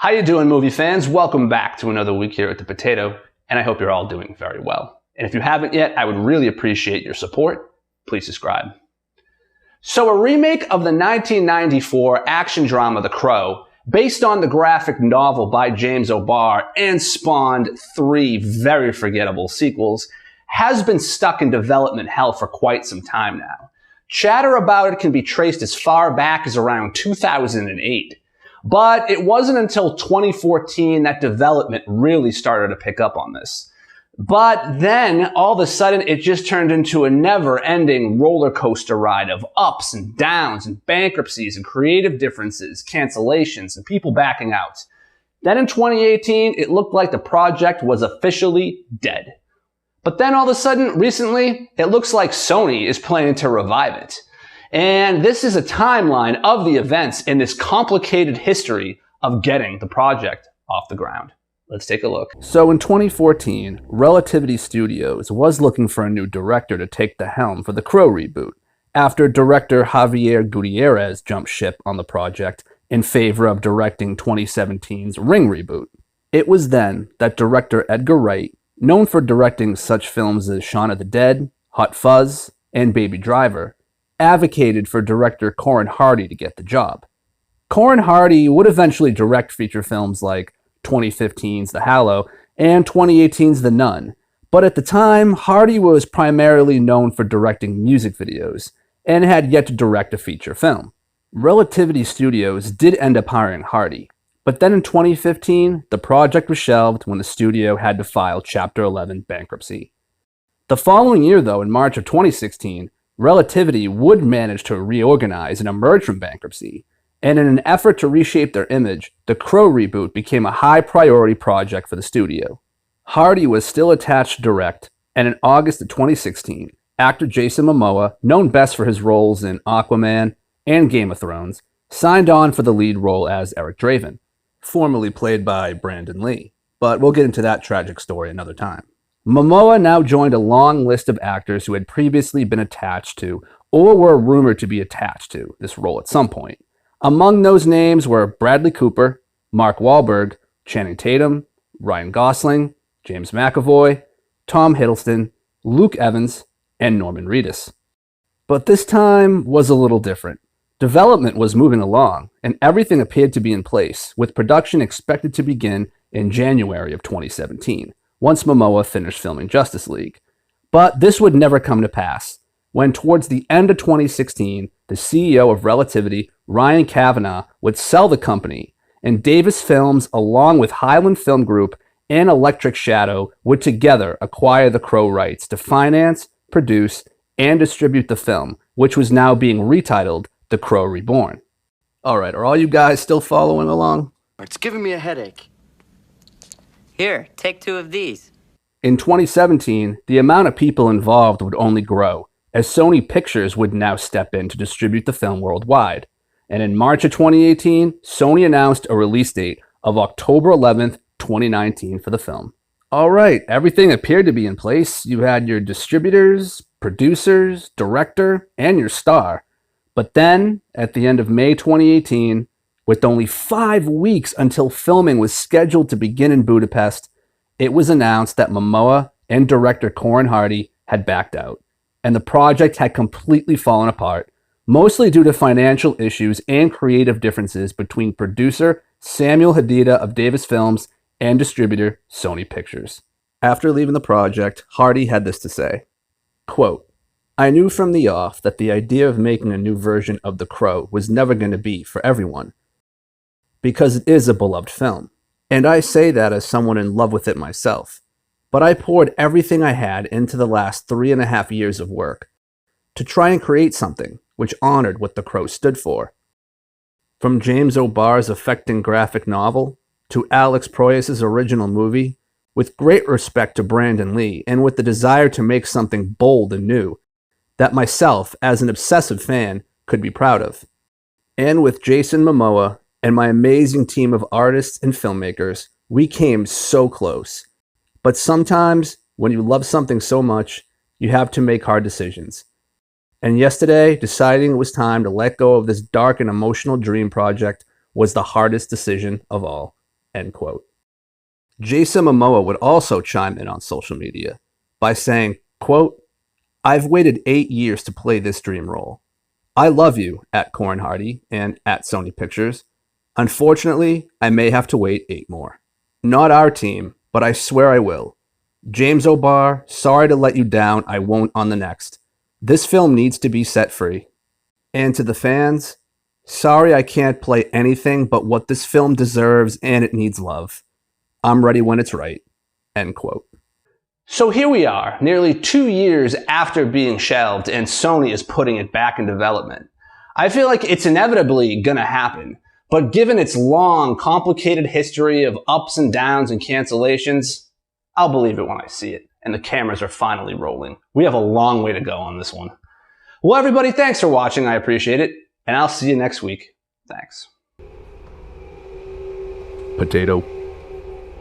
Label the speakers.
Speaker 1: How you doing, movie fans? Welcome back to another week here at The Potato, and I hope you're all doing very well. And if you haven't yet, I would really appreciate your support. Please subscribe. So a remake of the 1994 action drama The Crow, based on the graphic novel by James O'Barr and spawned 3 very forgettable sequels, has been stuck in development hell for quite some time now. Chatter about it can be traced as far back as around 2008. But it wasn't until 2014 that development really started to pick up on this. But then, all of a sudden, it just turned into a never-ending roller coaster ride of ups and downs and bankruptcies and creative differences, cancellations, and people backing out. Then in 2018, it looked like the project was officially dead. But then all of a sudden, recently, it looks like Sony is planning to revive it. And this is a timeline of the events in this complicated history of getting the project off the ground. Let's take a look. So in 2014, Relativity Studios was looking for a new director to take the helm for the Crow reboot, after director Javier Gutierrez jumped ship on the project in favor of directing 2017's Ring reboot. It was then that director Edgar Wright, known for directing such films as Shaun of the Dead, Hot Fuzz, and Baby Driver, advocated for director Corin Hardy to get the job. Corin Hardy would eventually direct feature films like 2015's The Hallow and 2018's The Nun, but at the time, Hardy was primarily known for directing music videos and had yet to direct a feature film. Relativity Studios did end up hiring Hardy, but then in 2015, the project was shelved when the studio had to file Chapter 11 bankruptcy. The following year, though, in March of 2016, Relativity would manage to reorganize and emerge from bankruptcy, and in an effort to reshape their image, the Crow reboot became a high-priority project for the studio. Hardy was still attached to direct, and in August of 2016, actor Jason Momoa, known best for his roles in Aquaman and Game of Thrones, signed on for the lead role as Eric Draven, formerly played by Brandon Lee, but we'll get into that tragic story another time. Momoa now joined a long list of actors who had previously been attached to, or were rumored to be attached to, this role at some point. Among those names were Bradley Cooper, Mark Wahlberg, Channing Tatum, Ryan Gosling, James McAvoy, Tom Hiddleston, Luke Evans, and Norman Reedus. But this time was a little different. Development was moving along, and everything appeared to be in place, with production expected to begin in January of 2017. Once Momoa finished filming Justice League. But this would never come to pass, when towards the end of 2016, the CEO of Relativity, Ryan Kavanagh, would sell the company, and Davis Films, along with Highland Film Group and Electric Shadow, would together acquire the Crow rights to finance, produce, and distribute the film, which was now being retitled The Crow Reborn. Alright, are all you guys still following along?
Speaker 2: It's giving me a headache.
Speaker 3: Here, take 2 of these.
Speaker 1: In 2017, the amount of people involved would only grow, as Sony Pictures would now step in to distribute the film worldwide. And in March of 2018, Sony announced a release date of October 11th, 2019 for the film. Alright, everything appeared to be in place. You had your distributors, producers, director, and your star. But then, at the end of May 2018, with only 5 weeks until filming was scheduled to begin in Budapest, it was announced that Momoa and director Corin Hardy had backed out, and the project had completely fallen apart, mostly due to financial issues and creative differences between producer Samuel Hadida of Davis Films and distributor Sony Pictures. After leaving the project, Hardy had this to say, quote, "I knew from the off that the idea of making a new version of The Crow was never going to be for everyone, because it is a beloved film. And I say that as someone in love with it myself. But I poured everything I had into the last 3.5 years of work to try and create something which honored what The Crow stood for. From James O'Barr's affecting graphic novel to Alex Proyas' original movie, with great respect to Brandon Lee and with the desire to make something bold and new that myself, as an obsessive fan, could be proud of. And with Jason Momoa and my amazing team of artists and filmmakers, we came so close. But sometimes, when you love something so much, you have to make hard decisions. And yesterday, deciding it was time to let go of this dark and emotional dream project was the hardest decision of all. end quote. Jason Momoa would also chime in on social media by saying, quote, I've waited 8 years to play this dream role. I love you, at Corin Hardy and at Sony Pictures. Unfortunately, I may have to wait 8 more. Not our team, but I swear I will. James O'Barr, sorry to let you down. I won't on the next. This film needs to be set free. And to the fans, sorry I can't play anything but what this film deserves and it needs love. I'm ready when it's right. End quote. So here we are, nearly 2 years after being shelved, and Sony is putting it back in development. I feel like it's inevitably gonna happen, but given its long, complicated history of ups and downs and cancellations, I'll believe it when I see it, and the cameras are finally rolling. We have a long way to go on this one. Well, everybody, thanks for watching. I appreciate it, and I'll see you next week. Thanks. Potato.